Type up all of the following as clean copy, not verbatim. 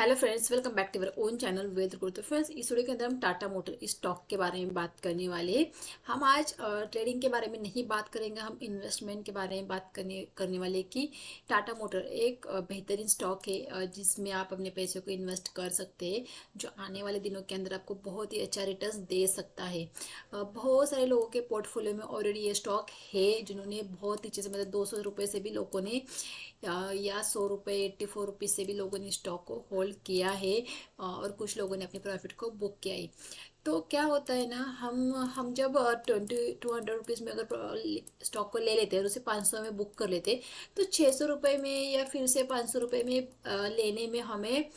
Hello friends, welcome back to our own channel Ved Guru. तो friends, इस video के अंदर हम टाटा मोटर स्टॉक के बारे में बात करने वाले हैं। हम आज ट्रेडिंग के बारे में नहीं बात करेंगे, हम इन्वेस्टमेंट के बारे में बात करने वाले कि टाटा मोटर एक बेहतरीन स्टॉक है जिसमें आप अपने पैसों को इन्वेस्ट कर सकते हैं, जो आने वाले दिनों के अंदर आपको बहुत ही अच्छा रिटर्न दे सकता है। बहुत सारे लोगों के पोर्टफोलियो में ऑलरेडी ये स्टॉक है, जिन्होंने बहुत ही अच्छे से मतलब 200 रुपये से भी लोगों ने या 100 रुपये 84 रुपीज़ से भी लोगों ने स्टॉक को होल्ड किया है और कुछ लोगों ने अपने प्रॉफिट को बुक किया है। तो क्या होता है ना, हम जब 200 रुपीज़ में अगर स्टॉक को ले लेते हैं और उसे 500 में बुक कर लेते हैं, तो 600 रुपये में या फिर से 500 रुपये में लेने में हमें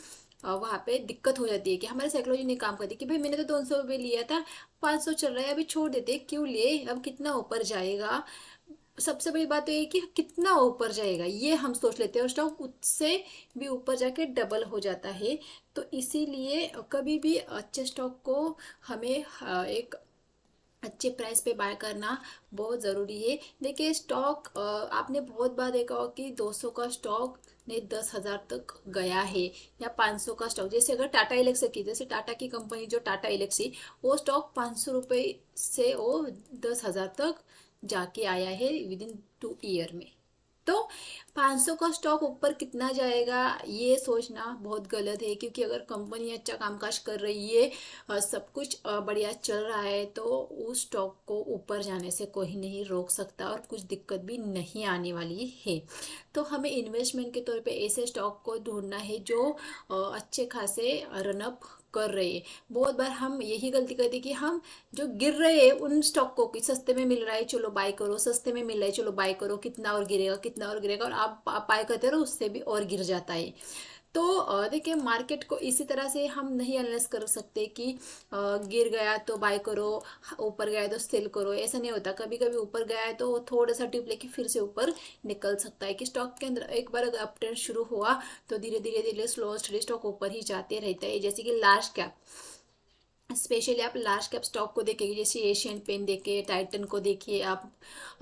वहाँ पे दिक्कत हो जाती है कि हमारी साइकोलॉजी नहीं काम करती कि भाई मैंने तो 200 रुपये लिया था, 500 चल रहा है, अभी छोड़ देते, क्यों लिए, अब कितना ऊपर जाएगा। सबसे बड़ी बात तो ये कि कितना ऊपर जाएगा ये हम सोच लेते हैं और स्टॉक उससे भी ऊपर जाके डबल हो जाता है। तो इसीलिए कभी भी अच्छे स्टॉक को हमें एक अच्छे प्राइस पे बाय करना बहुत ज़रूरी है। देखिए स्टॉक आपने बहुत बार देखा हो कि 200 का स्टॉक ने 10,000 तक गया है, या 500 का स्टॉक, जैसे अगर टाटा एलेक्स की, जैसे टाटा की कंपनी जो टाटा एलेक्स है, वो स्टॉक 500 रुपये से वो 10,000 तक जाके आया है विद इन 2 ईयर में। तो 500 का स्टॉक ऊपर कितना जाएगा ये सोचना बहुत गलत है, क्योंकि अगर कंपनी अच्छा कामकाज कर रही है, सब कुछ बढ़िया चल रहा है, तो उस स्टॉक को ऊपर जाने से कोई नहीं रोक सकता और कुछ दिक्कत भी नहीं आने वाली है। तो हमें इन्वेस्टमेंट के तौर पे ऐसे स्टॉक को ढूंढना है जो अच्छे खासे रनअप कर रहे हैं। बहुत बार हम यही गलती करते हैं कि हम जो गिर रहे हैं उन स्टॉक को कि सस्ते में मिल रहा है चलो बाय करो, सस्ते में मिल रहा है चलो बाय करो, कितना और गिरेगा, कितना और गिरेगा, और आप बाय करते रहो, उससे भी और गिर जाता है। तो देखिए मार्केट को इसी तरह से हम नहीं एनालाइज कर सकते कि गिर गया तो बाय करो, ऊपर गया तो सेल करो, ऐसा नहीं होता। कभी कभी ऊपर गया है तो थोड़ा सा टिप लेके फिर से ऊपर निकल सकता है कि स्टॉक के अंदर एक बार अगर अप ट्रेंड शुरू हुआ तो धीरे धीरे धीरे स्लो स्टडी स्टॉक ऊपर ही जाते रहता है। जैसे कि लार्ज कैप, स्पेशली आप लार्ज कैप स्टॉक को देखेंगे, जैसे एशियन पेन देखिए, टाइटन को देखिए आप,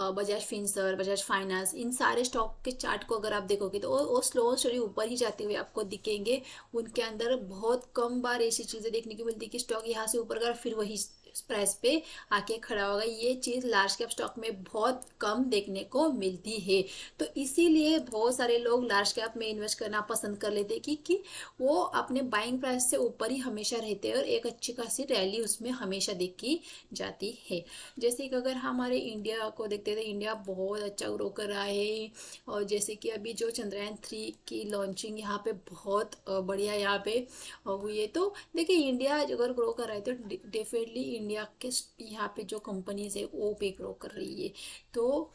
बजाज फिंसर, बजाज फाइनेंस, इन सारे स्टॉक के चार्ट को अगर आप देखोगे तो वो स्लो स्टडी ऊपर ही जाते हुए आपको दिखेंगे। उनके अंदर बहुत कम बार ऐसी चीज़ें देखने को मिलती है कि स्टॉक यहाँ से ऊपर गया फिर वही प्राइस पे आके खड़ा होगा। ये चीज़ लार्ज कैप स्टॉक में बहुत कम देखने को मिलती है। तो इसीलिए बहुत सारे लोग लार्ज कैप में इन्वेस्ट करना पसंद कर लेते हैं कि वो अपने बाइंग प्राइस से ऊपर ही हमेशा रहते हैं और एक अच्छी खासी रैली उसमें हमेशा देखी जाती है। जैसे कि अगर हमारे इंडिया को देखते हैं तो इंडिया बहुत अच्छा ग्रो कर रहा है। और जैसे कि अभी जो चंद्रयान 3 की लॉन्चिंग यहाँ पे बहुत बढ़िया यहाँ पे हुई है। तो देखिए इंडिया अगर ग्रो कर रहा है तो डेफिनेटली इंडिया के यहाँ पे जो कंपनीज है वो भी ग्रो कर रही है। तो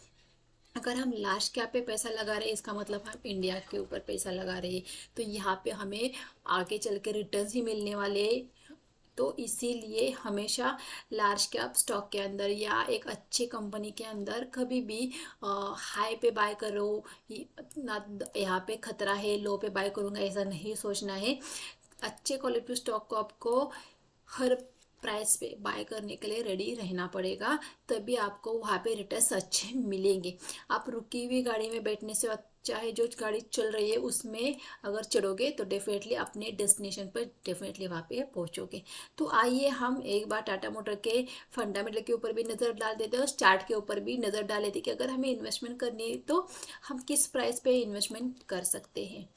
अगर हम लार्ज कैप पे पैसा लगा रहे हैं, इसका मतलब हम इंडिया के ऊपर पैसा लगा रहे हैं, तो यहाँ पे हमें आगे चल के रिटर्न्स ही मिलने वाले हैं। तो इसीलिए हमेशा लार्ज कैप स्टॉक के अंदर या एक अच्छी कंपनी के अंदर कभी भी हाई पे बाय करो, ना यहाँ पे खतरा है लो पे बाय करूँगा ऐसा नहीं सोचना है। अच्छे क्वालिटी स्टॉक को आपको हर प्राइस पे बाय करने के लिए रेडी रहना पड़ेगा, तभी आपको वहाँ पे रिटर्न्स अच्छे मिलेंगे। आप रुकी हुई गाड़ी में बैठने से चाहे जो गाड़ी चल रही है उसमें अगर चढ़ोगे तो डेफिनेटली अपने डेस्टिनेशन पर डेफिनेटली वहाँ पे पहुँचोगे। तो आइए हम एक बार टाटा मोटर के फंडामेंटल के ऊपर भी नज़र डाल देते हैं और चार्ट के ऊपर भी नज़र डाल देते हैं कि अगर हमें इन्वेस्टमेंट करनी है तो हम किस प्राइस पे इन्वेस्टमेंट कर सकते हैं।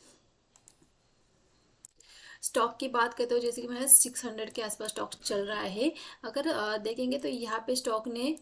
स्टॉक की बात करते हो, जैसे कि मैंने 600 के आसपास स्टॉक चल रहा है। अगर देखेंगे तो यहाँ पे स्टॉक ने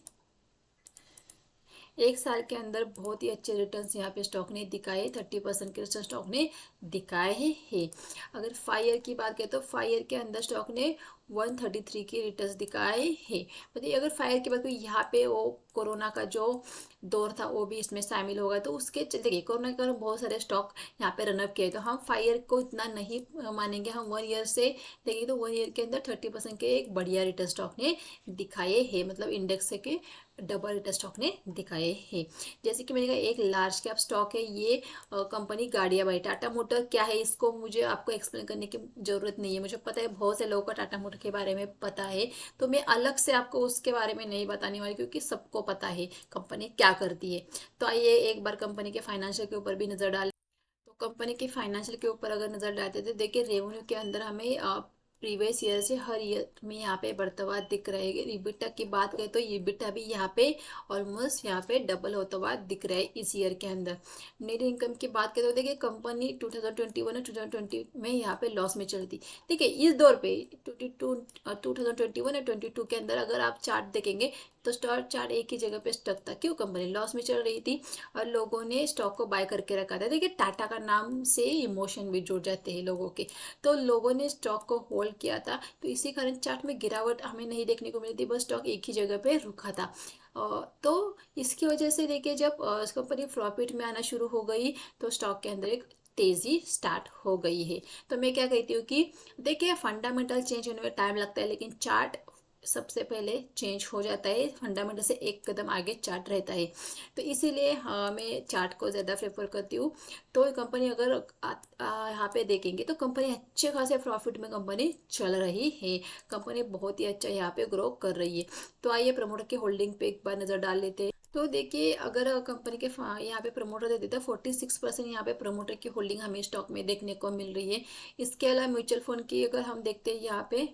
एक साल के अंदर बहुत ही अच्छे रिटर्न्स यहाँ पे स्टॉक ने दिखाए, 30% के रिटर्न स्टॉक ने दिखाए हैं। अगर 5 ईयर की बात करें तो 5 ईयर के अंदर स्टॉक ने 133 के रिटर्न्स दिखाए हैं। मतलब अगर 5 ईयर की बात करें, यहाँ पे वो कोरोना का जो दौर था वो भी इसमें शामिल होगा, तो उसके देखिए कोरोना के कारण बहुत सारे स्टॉक यहाँ पे रनअप किए, तो हम 5 ईयर को इतना नहीं मानेंगे, हम 1 ईयर से देखेंगे तो 1 ईयर के अंदर 30% के एक बढ़िया रिटर्न स्टॉक ने दिखाए हैं, मतलब इंडेक्स के डबल रिटर्न स्टॉक ने दिखाए हैं। जैसे कि मैंने कहा एक लार्ज कैप स्टॉक है ये, कंपनी गाड़िया बाई टाटा मोटर क्या है इसको मुझे आपको एक्सप्लेन करने की ज़रूरत नहीं है, मुझे पता है बहुत से लोगों को टाटा मोटर के बारे में पता है। तो मैं अलग से आपको उसके बारे में नहीं बताने वाली, क्योंकि सबको पता है कंपनी क्या करती है। तो आइए एक बार कंपनी के फाइनेंशियल के ऊपर भी नज़र डालें। तो कंपनी के फाइनेंशियल के ऊपर अगर नज़र डालते थे, देखिए रेवेन्यू के अंदर हमें प्रीवियस ईयर से हर ईयर में यहाँ पे बढ़ता हुआ दिख रहा है। ईबिटा की बात करें तो ईबिटा भी यहाँ पे ऑलमोस्ट यहाँ पे डबल होता हुआ दिख रहा है इस ईयर के अंदर। नेट इनकम की बात करें तो देखिए कंपनी 2021 और 2020 में यहाँ पे लॉस में चलती। देखिए इस दौर पे 2021 और 22 के अंदर अगर आप चार्ट देखेंगे तो स्टॉक चार्ट एक ही जगह पे स्टक था। क्यों? कंपनी लॉस में चल रही थी और लोगों ने स्टॉक को बाय करके रखा था। देखिए टाटा का नाम से इमोशन भी जुड़ जाते हैं लोगों के, तो लोगों ने स्टॉक को होल्ड किया था, तो इसी कारण चार्ट में गिरावट हमें नहीं देखने को मिली थी, बस स्टॉक एक ही जगह पे रुका था। तो इसकी वजह से देखिए जब कंपनी प्रॉफिट में आना शुरू हो गई तो स्टॉक के अंदर एक तेजी स्टार्ट हो गई है। तो मैं क्या कहती हूँ कि देखिए फंडामेंटल चेंज होने में टाइम लगता है, लेकिन चार्ट सबसे पहले चेंज हो जाता है, फंडामेंटल से एक कदम आगे चार्ट रहता है। तो इसीलिए मैं चार्ट को ज़्यादा प्रेफर करती हूँ। तो कंपनी अगर यहाँ पे देखेंगे तो कंपनी अच्छे खासे प्रॉफिट में कंपनी चल रही है, कंपनी बहुत ही अच्छा यहाँ पे ग्रो कर रही है। तो आइए प्रमोटर की होल्डिंग पे एक बार नज़र डाल लेते हैं। तो देखिए अगर कंपनी के यहाँ पे प्रमोटर दे देता है 46% यहाँ पे प्रमोटर की होल्डिंग हमें स्टॉक में देखने को मिल रही है। इसके अलावा म्यूचुअल फंड की अगर हम देखते हैं यहाँ पे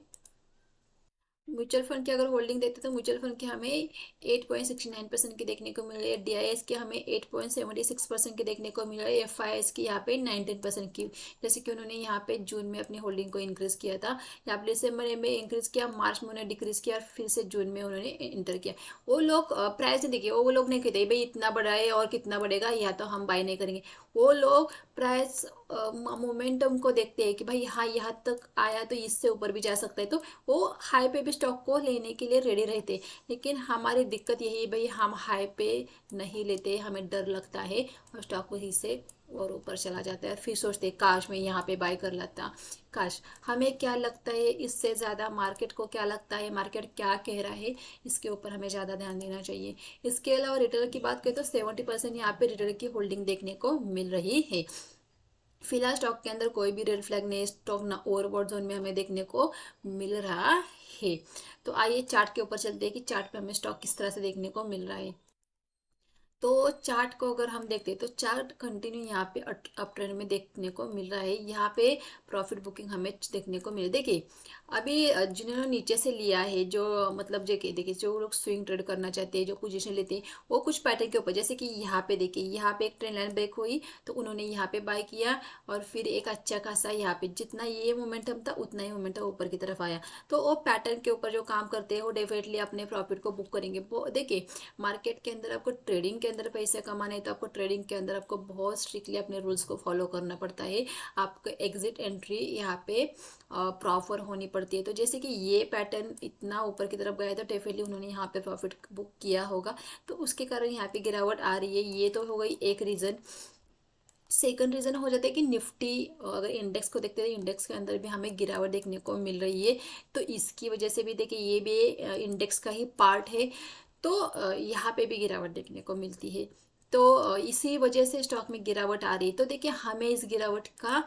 म्यूचुअल फंड की अगर होल्डिंग देखते तो म्यूचुअल फंड की हमें 8.69% की देखने को मिल रही है। डीआईएस की हमें 8.76% की देखने को मिल रही है। एफआईएस की यहाँ पे 19% की, जैसे कि उन्होंने यहाँ पे जून में अपनी होल्डिंग को इंक्रीज किया था, यहाँ पे दिसंबर में इंक्रीज किया, मार्च में उन्होंने डिक्रीज किया और फिर से जून में उन्होंने इंटर किया। वो लोग प्राइस नहीं देखिए, वो लोग नहीं कहते भाई इतना बढ़ा है और कितना बढ़ेगा या तो हम बाय नहीं करेंगे। वो लोग प्राइस मोमेंटम को देखते हैं कि भाई हाँ यहाँ तक आया तो इससे ऊपर भी जा सकता है, तो वो हाई पे भी स्टॉक को लेने के लिए रेडी रहते। लेकिन हमारी दिक्कत यही है भाई, हम हाई पे नहीं लेते, हमें डर लगता है और स्टॉक वहीं से और ऊपर चला जाता है, फिर सोचते काश मैं यहाँ पे बाय कर लेता, काश। हमें क्या लगता है इससे ज़्यादा मार्केट को क्या लगता है, मार्केट क्या कह रहा है, इसके ऊपर हमें ज़्यादा ध्यान देना चाहिए। इसके अलावा रिटेलर की बात करें तो 70% यहाँ पे रिटेलर की होल्डिंग देखने को मिल रही है। फिलहाल स्टॉक के अंदर कोई भी रेड फ्लैग नहीं, स्टॉक ना ओवरबॉट जोन में हमें देखने को मिल रहा है। तो आइए चार्ट के ऊपर चलते हैं कि चार्ट पे हमें स्टॉक किस तरह से देखने को मिल रहा है। तो चार्ट को अगर हम देखते हैं तो चार्ट कंटिन्यू यहाँ पे अप ट्रेंड में देखने को मिल रहा है। यहाँ पे प्रॉफिट बुकिंग हमें देखने को मिल, देखिए अभी जिन्होंने नीचे से लिया है, जो मतलब देखिए जो लोग स्विंग ट्रेड करना चाहते हैं, जो पोजीशन लेते हैं, वो कुछ पैटर्न के ऊपर, जैसे कि यहाँ पे देखिए यहाँ पे एक ट्रेंड लाइन ब्रेक हुई तो उन्होंने यहाँ पे बाय किया और फिर एक अच्छा खासा यहाँ पे जितना ये मोमेंटम था उतना ही मोमेंटम ऊपर की तरफ आया। तो वो पैटर्न के ऊपर जो काम करते हैं वो डेफिनेटली अपने प्रॉफिट को बुक करेंगे। वो देखिए मार्केट के अंदर आपको ट्रेडिंग के अंदर पैसे कमाने, तो आपको ट्रेडिंग के अंदर आपको बहुत स्ट्रिक्टली अपने रूल्स को फॉलो करना पड़ता है। आपको एग्जिट एंट्री यहाँ पे प्रॉपर होनी पड़ती है। तो जैसे कि ये पैटर्न इतना ऊपर की तरफ गया तो डेफिनेटली उन्होंने यहाँ पे प्रॉफिट बुक किया होगा, तो उसके कारण यहाँ पे गिरावट आ रही है। ये तो हो गई एक रीज़न। सेकंड रीज़न हो जाता है कि निफ्टी, अगर इंडेक्स को देखते हैं तो इंडेक्स के अंदर भी हमें गिरावट देखने को मिल रही है। तो इसकी वजह से भी देखिए ये भी इंडेक्स का ही पार्ट है, तो यहाँ पे भी गिरावट देखने को मिलती है। तो इसी वजह से स्टॉक में गिरावट आ रही है। तो देखिए हमें इस गिरावट का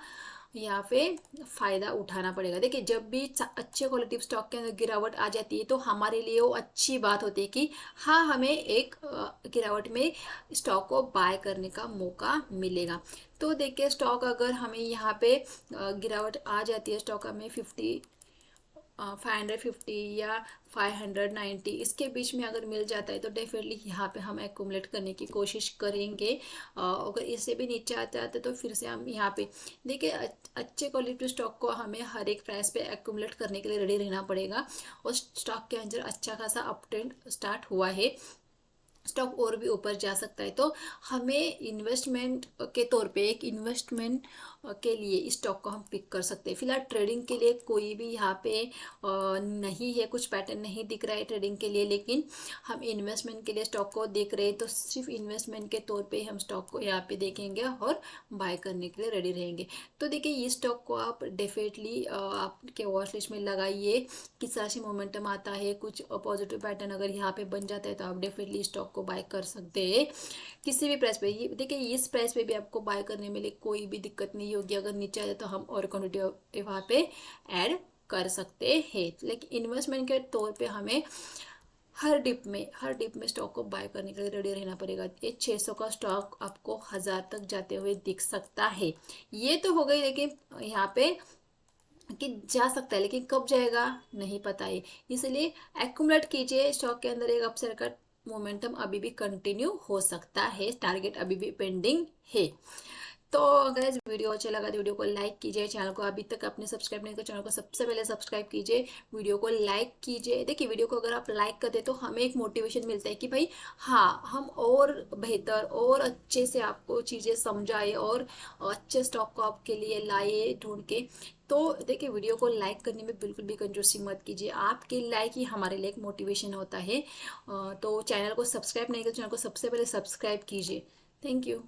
यहाँ पे फ़ायदा उठाना पड़ेगा। देखिए जब भी अच्छे क्वालिटी स्टॉक के अंदर गिरावट आ जाती है तो हमारे लिए वो अच्छी बात होती है कि हाँ हमें एक गिरावट में स्टॉक को बाय करने का मौका मिलेगा। तो देखिए स्टॉक अगर हमें यहाँ पे गिरावट आ जाती है, स्टॉक हमें 550 या 590 इसके बीच में अगर मिल जाता है तो डेफिनेटली यहाँ पे हम एक्यूमुलेट करने की कोशिश करेंगे। अगर इससे भी नीचे आता है तो फिर से हम यहाँ पे देखिए अच्छे क्वालिटी स्टॉक को हमें हर एक प्राइस पे एक्यूमुलेट करने के लिए रेडी रहना पड़ेगा। और स्टॉक के अंदर अच्छा खासा अप ट्रेंड स्टार्ट हुआ है, स्टॉक और भी ऊपर जा सकता है। तो हमें इन्वेस्टमेंट के तौर पे एक इन्वेस्टमेंट के लिए इस स्टॉक को हम पिक कर सकते हैं। फिलहाल ट्रेडिंग के लिए कोई भी यहाँ पे नहीं है, कुछ पैटर्न नहीं दिख रहा है ट्रेडिंग के लिए, लेकिन हम इन्वेस्टमेंट के लिए स्टॉक को देख रहे हैं। तो सिर्फ इन्वेस्टमेंट के तौर पे हम स्टॉक को यहाँ पे देखेंगे और बाय करने के लिए रेडी रहेंगे। तो देखिए ये स्टॉक को आप डेफिनेटली आपके वॉच लिस्ट में लगाइए। किस तरह से मोमेंटम आता है, कुछ पॉजिटिव पैटर्न अगर यहाँ पे बन जाता है तो आप डेफिनेटली स्टॉक को बाय कर सकते हैं किसी भी प्राइस पे। ये देखिए इस प्राइस पे भी आपको बाय करने में कोई भी दिक्कत नहीं होगी। अगर नीचे आए तो हम और क्वान्टिटी वहाँ पे ऐड कर सकते हैं। लेकिन इन्वेस्टमेंट के तौर पे हमें हर डिप में स्टॉक को बाय करने के लिए रेडी रहना पड़ेगा। ये 600 का स्टॉक आपको 1000 तक जाते हुए दिख सकता है। ये तो हो गई, लेकिन यहाँ पे कि जा सकता है, लेकिन कब जाएगा नहीं पता है। इसलिए एक्यूमुलेट कीजिए स्टॉक के अंदर, एक अपसाइड का मोमेंटम अभी भी कंटिन्यू हो सकता है, टारगेट अभी भी पेंडिंग है। तो अगर वीडियो अच्छा लगा तो वीडियो को लाइक कीजिए, चैनल को अभी तक आपने सब्सक्राइब नहीं किया चैनल को सबसे पहले सब्सक्राइब कीजिए, वीडियो को लाइक कीजिए। देखिए वीडियो को अगर आप लाइक करते तो हमें एक मोटिवेशन मिलता है कि भाई हाँ, हम और बेहतर और अच्छे से आपको चीज़ें समझाए और अच्छे स्टॉक को आपके लिए लाए ढूंढ के। तो देखिए वीडियो को लाइक करने में बिल्कुल भी कंजूसी मत कीजिए, आपके लाइक ही हमारे लिए एक मोटिवेशन होता है। तो चैनल को सब्सक्राइब नहीं किया, चैनल को सबसे पहले सब्सक्राइब कीजिए। Thank you.